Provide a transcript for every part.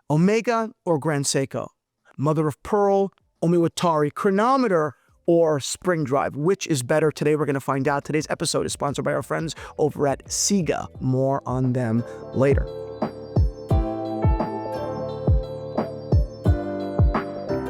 Omega or Grand Seiko? Mother of pearl, Omiwatari, chronometer, or spring drive? Which is better? Today we're going to find out. Today's episode is sponsored by our friends over at CIGA. More on them later.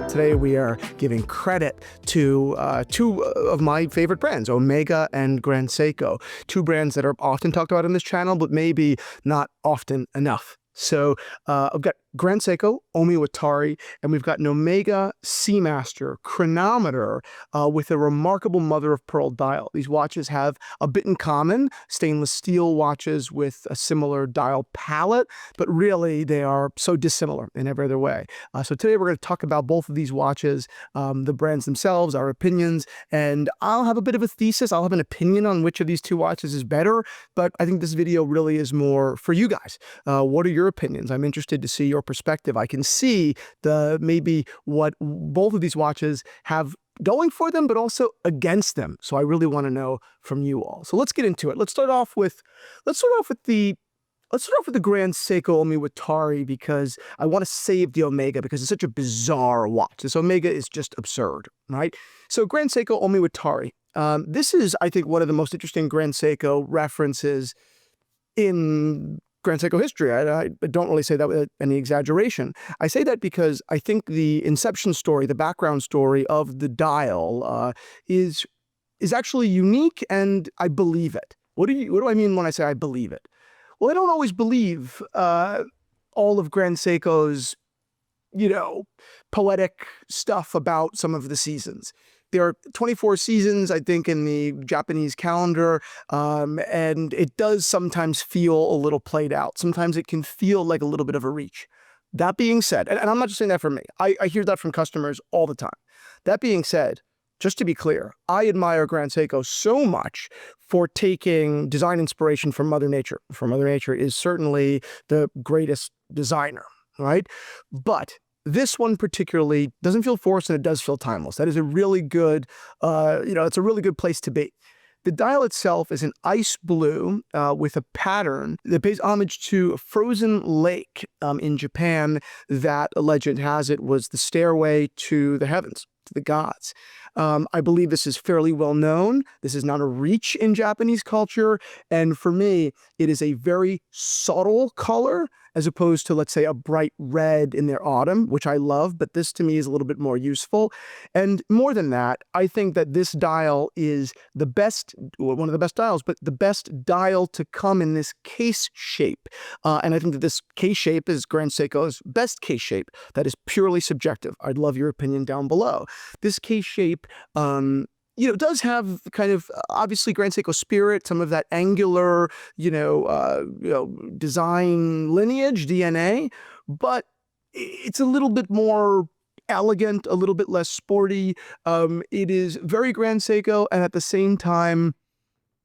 Today we are giving credit to two of my favorite brands, Omega and Grand Seiko. Two brands that are often talked about on this channel, but maybe not often enough. So I've got Grand Seiko Omiwatari, and we've got an Omega Seamaster chronometer with a remarkable mother of pearl dial. These watches have a bit in common, stainless steel watches with a similar dial palette, but really they are so dissimilar in every other way. So today we're going to talk about both of these watches, the brands themselves, our opinions, and I'll have a bit of a thesis. I'll have an opinion on which of these two watches is better, but I think this video really is more for you guys. What are your opinions? I'm interested to see your perspective. I can see maybe what both of these watches have going for them, but also against them. So I really want to know from you all. So let's get into it. Let's start off with the Grand Seiko Omiwatari, because I want to save the Omega because it's such a bizarre watch. This Omega is just absurd, right? So Grand Seiko Omiwatari. This is, I think, one of the most interesting Grand Seiko references in Grand Seiko history. I don't really say that with any exaggeration. I say that because I think the inception story, the background story of the dial is actually unique, and I believe it. What do I mean when I say I believe it? Well, I don't always believe all of Grand Seiko's, poetic stuff about some of the seasons. There are 24 seasons, I think, in the Japanese calendar, and it does sometimes feel a little played out. Sometimes it can feel like a little bit of a reach. That being said, and I'm not just saying that from me, I hear that from customers all the time. That being said, just to be clear, I admire Grand Seiko so much for taking design inspiration from Mother Nature. For Mother Nature is certainly the greatest designer, right? But this one particularly doesn't feel forced, and it does feel timeless. That is a really good, it's a really good place to be. The dial itself is an ice blue with a pattern that pays homage to a frozen lake in Japan that, a legend has it, was the stairway to the heavens, to the gods. I believe this is fairly well known. This is not a reach in Japanese culture. And for me, it is a very subtle color as opposed to, let's say, a bright red in their autumn, which I love, but this to me is a little bit more useful. And more than that, I think that this dial is the best, one of the best dials, but the best dial to come in this case shape. And I think that this case shape is Grand Seiko's best case shape. That is purely subjective. I'd love your opinion down below. This case shape, does have kind of, obviously, Grand Seiko spirit, some of that angular, design lineage, DNA, but it's a little bit more elegant, a little bit less sporty. It is very Grand Seiko, and at the same time,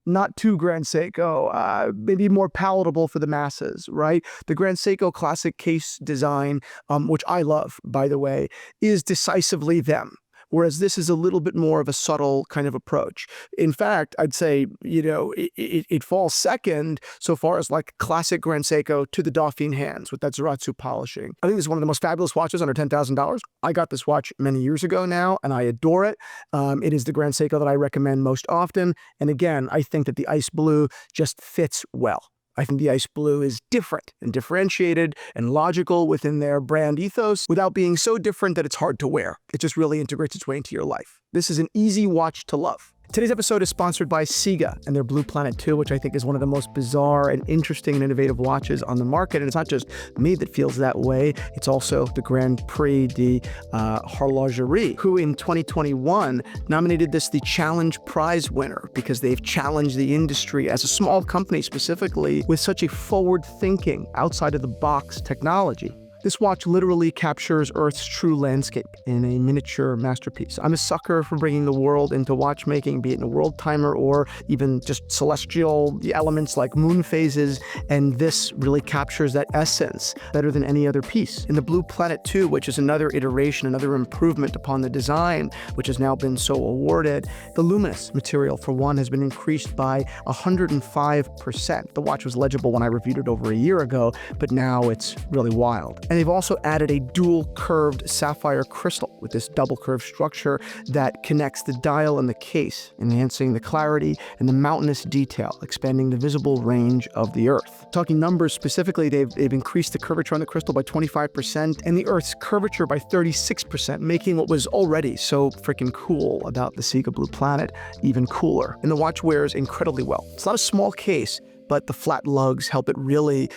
not too Grand Seiko, maybe more palatable for the masses, right? The Grand Seiko classic case design, which I love, by the way, is decisively them. Whereas this is a little bit more of a subtle kind of approach. In fact, I'd say, it falls second so far as like classic Grand Seiko to the Dauphine hands with that Zaratsu polishing. I think this is one of the most fabulous watches under $10,000. I got this watch many years ago now, and I adore it. It is the Grand Seiko that I recommend most often. And again, I think that the ice blue just fits well. I think the ice blue is different and differentiated and logical within their brand ethos without being so different that it's hard to wear. It just really integrates its way into your life. This is an easy watch to love. Today's episode is sponsored by CIGA and their Blue Planet 2, which I think is one of the most bizarre and interesting and innovative watches on the market. And it's not just me that feels that way. It's also the Grand Prix de Horlogerie, who in 2021 nominated this the Challenge Prize winner because they've challenged the industry as a small company specifically with such a forward-thinking, outside-of-the-box technology. This watch literally captures Earth's true landscape in a miniature masterpiece. I'm a sucker for bringing the world into watchmaking, be it in a world timer or even just celestial elements like moon phases, and this really captures that essence better than any other piece. In the Blue Planet 2, which is another iteration, another improvement upon the design, which has now been so awarded, the luminous material, for one, has been increased by 105%. The watch was legible when I reviewed it over a year ago, but now it's really wild. And they've also added a dual curved sapphire crystal with this double curved structure that connects the dial and the case, enhancing the clarity and the mountainous detail, expanding the visible range of the Earth. Talking numbers specifically, they've increased the curvature on the crystal by 25% and the Earth's curvature by 36%, making what was already so freaking cool about the Siga Blue Planet even cooler. And the watch wears incredibly well. It's not a small case, but the flat lugs help it really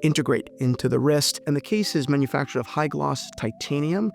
integrate into the wrist. And the case is manufactured of high-gloss titanium,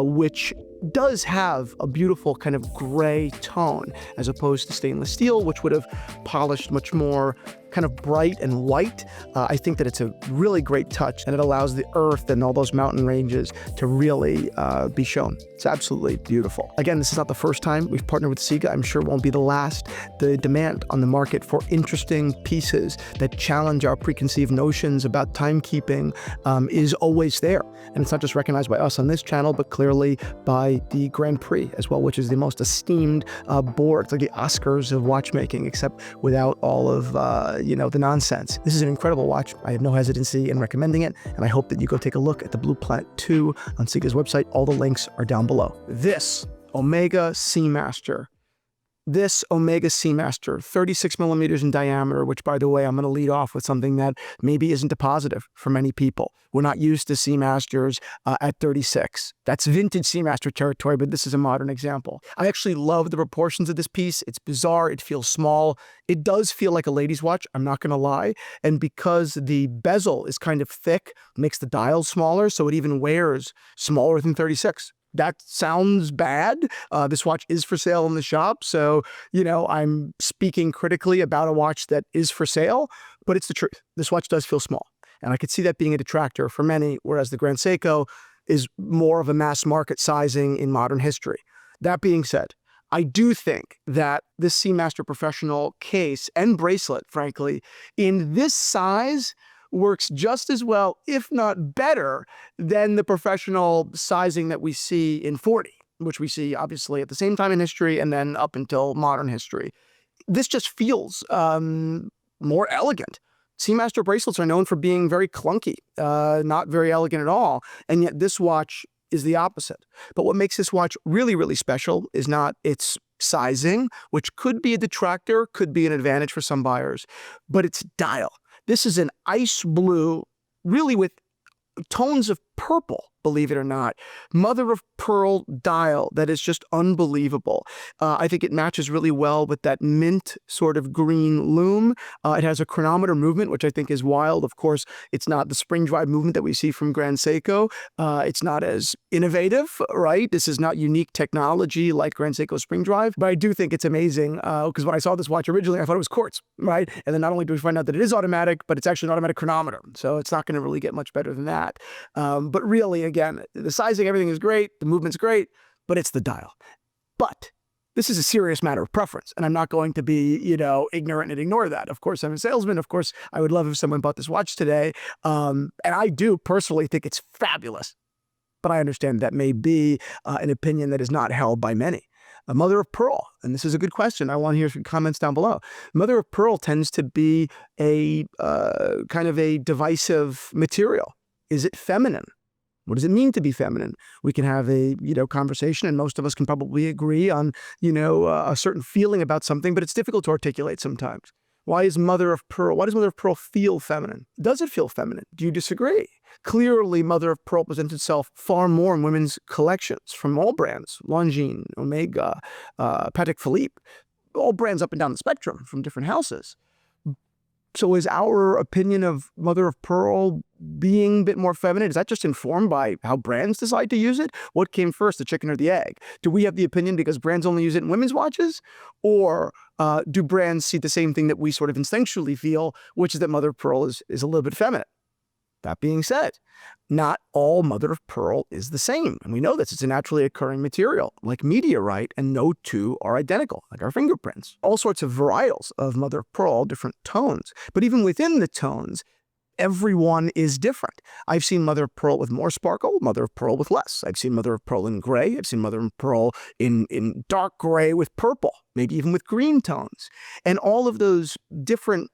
which does have a beautiful kind of gray tone, as opposed to stainless steel, which would have polished much more kind of bright and white. I think that it's a really great touch, and it allows the Earth and all those mountain ranges to really be shown. It's absolutely beautiful. Again, this is not the first time we've partnered with Siga. I'm sure it won't be the last. The demand on the market for interesting pieces that challenge our preconceived notions about timekeeping is always there. And it's not just recognized by us on this channel, but clearly by the Grand Prix as well, which is the most esteemed board. It's like the Oscars of watchmaking, except without all of the nonsense. This is an incredible watch. I have no hesitancy in recommending it, and I hope that you go take a look at the Blue Planet 2 on Siga's website. All the links are down below. This Omega Seamaster. This Omega Seamaster, 36 millimeters in diameter, which, by the way, I'm going to lead off with something that maybe isn't a positive for many people. We're not used to Seamasters at 36. That's vintage Seamaster territory, but this is a modern example. I actually love the proportions of this piece. It's bizarre. It feels small. It does feel like a lady's watch, I'm not going to lie. And because the bezel is kind of thick, makes the dial smaller, so it even wears smaller than 36. That sounds bad. This watch is for sale in the shop, so, I'm speaking critically about a watch that is for sale, but it's the truth. This watch does feel small, and I could see that being a detractor for many, whereas the Grand Seiko is more of a mass market sizing in modern history. That being said, I do think that this Seamaster Professional case and bracelet, frankly, in this size, works just as well, if not better, than the professional sizing that we see in 40, which we see obviously at the same time in history and then up until modern history. This just feels more elegant. Seamaster bracelets are known for being very clunky, not very elegant at all, and yet this watch is the opposite. But what makes this watch really, really special is not its sizing, which could be a detractor, could be an advantage for some buyers, but its dial. This is an ice blue, really with tones of purple, believe it or not. Mother of pearl dial that is just unbelievable. I think it matches really well with that mint sort of green lume. It has a chronometer movement, which I think is wild. Of course, it's not the spring drive movement that we see from Grand Seiko. It's not as innovative, right? This is not unique technology like Grand Seiko spring drive, but I do think it's amazing because when I saw this watch originally, I thought it was quartz, right? And then not only do we find out that it is automatic, but it's actually an automatic chronometer. So it's not going to really get much better than that. But really, again, the sizing, everything is great, the movement's great, but it's the dial. But this is a serious matter of preference, and I'm not going to be, ignorant and ignore that. Of course, I'm a salesman. Of course, I would love if someone bought this watch today. And I do personally think it's fabulous. But I understand that may be an opinion that is not held by many. A mother of pearl, and this is a good question. I want to hear some comments down below. Mother of pearl tends to be a kind of a divisive material. Is it feminine? What does it mean to be feminine? We can have a, conversation, and most of us can probably agree on, a certain feeling about something, but it's difficult to articulate sometimes. Why does Mother of Pearl feel feminine? Does it feel feminine? Do you disagree? Clearly, Mother of Pearl presents itself far more in women's collections from all brands, Longines, Omega, Patek Philippe, all brands up and down the spectrum from different houses. So is our opinion of Mother of Pearl being a bit more feminine? Is that just informed by how brands decide to use it? What came first, the chicken or the egg? Do we have the opinion because brands only use it in women's watches? Or do brands see the same thing that we sort of instinctually feel, which is that Mother of Pearl is a little bit feminine? That being said, not all Mother of Pearl is the same. And we know this. It's a naturally occurring material, like meteorite, and no two are identical, like our fingerprints. All sorts of varietals of Mother of Pearl, different tones. But even within the tones, everyone is different. I've seen Mother of Pearl with more sparkle, Mother of Pearl with less. I've seen Mother of Pearl in gray. I've seen Mother of Pearl in dark gray with purple, maybe even with green tones. And all of those different,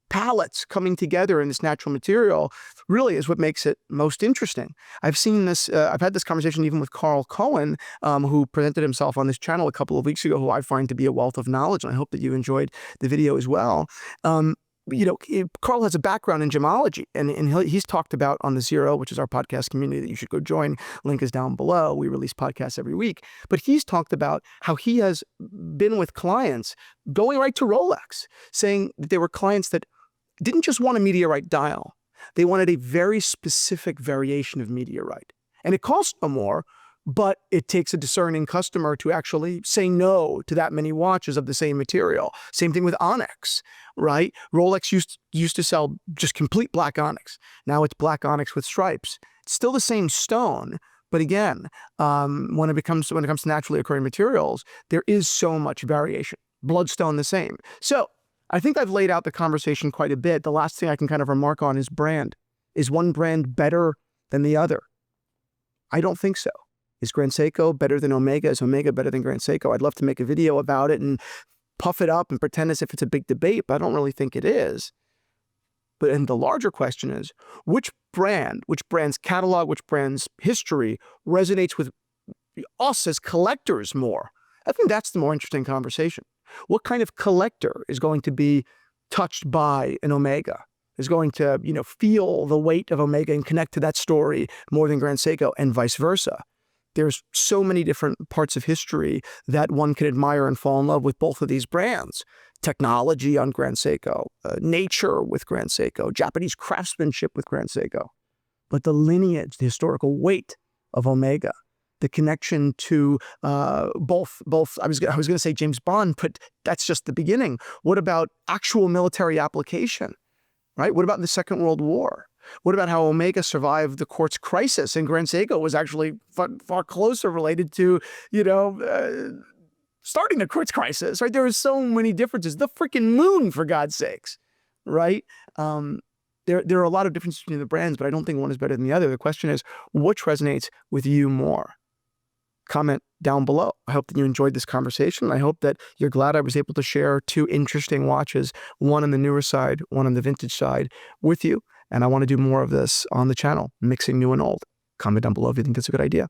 palettes coming together in this natural material really is what makes it most interesting. I've seen this, I've had this conversation even with Carl Cohen, who presented himself on this channel a couple of weeks ago, who I find to be a wealth of knowledge, and I hope that you enjoyed the video as well. Carl has a background in gemology, and he's talked about on the Zero, which is our podcast community that you should go join. Link is down below. We release podcasts every week. But he's talked about how he has been with clients going right to Rolex, saying that there were clients that didn't just want a meteorite dial. They wanted a very specific variation of meteorite. And it costs no more, but it takes a discerning customer to actually say no to that many watches of the same material. Same thing with onyx, right? Rolex used to sell just complete black onyx. Now it's black onyx with stripes. It's still the same stone, but again, when it comes to naturally occurring materials, there is so much variation. Bloodstone the same. So I think I've laid out the conversation quite a bit. The last thing I can kind of remark on is brand. Is one brand better than the other? I don't think so. Is Grand Seiko better than Omega? Is Omega better than Grand Seiko? I'd love to make a video about it and puff it up and pretend as if it's a big debate, but I don't really think it is. But and the larger question is, which brand's catalog, which brand's history resonates with us as collectors more? I think that's the more interesting conversation. What kind of collector is going to be touched by an Omega? Is going to, feel the weight of Omega and connect to that story more than Grand Seiko, and vice versa. There's so many different parts of history that one can admire and fall in love with both of these brands. Technology on Grand Seiko, nature with Grand Seiko, Japanese craftsmanship with Grand Seiko. But the lineage, the historical weight of Omega, the connection to both. I was going to say James Bond, but that's just the beginning. What about actual military application, right? What about the Second World War? What about how Omega survived the quartz crisis, and Grand Seiko was actually far closer related to, starting the quartz crisis, right? There are so many differences. The freaking moon, for God's sakes, right? There are a lot of differences between the brands, but I don't think one is better than the other. The question is, which resonates with you more? Comment down below. I hope that you enjoyed this conversation. I hope that you're glad I was able to share two interesting watches, one on the newer side, one on the vintage side, with you. And I want to do more of this on the channel, mixing new and old. Comment down below if you think that's a good idea.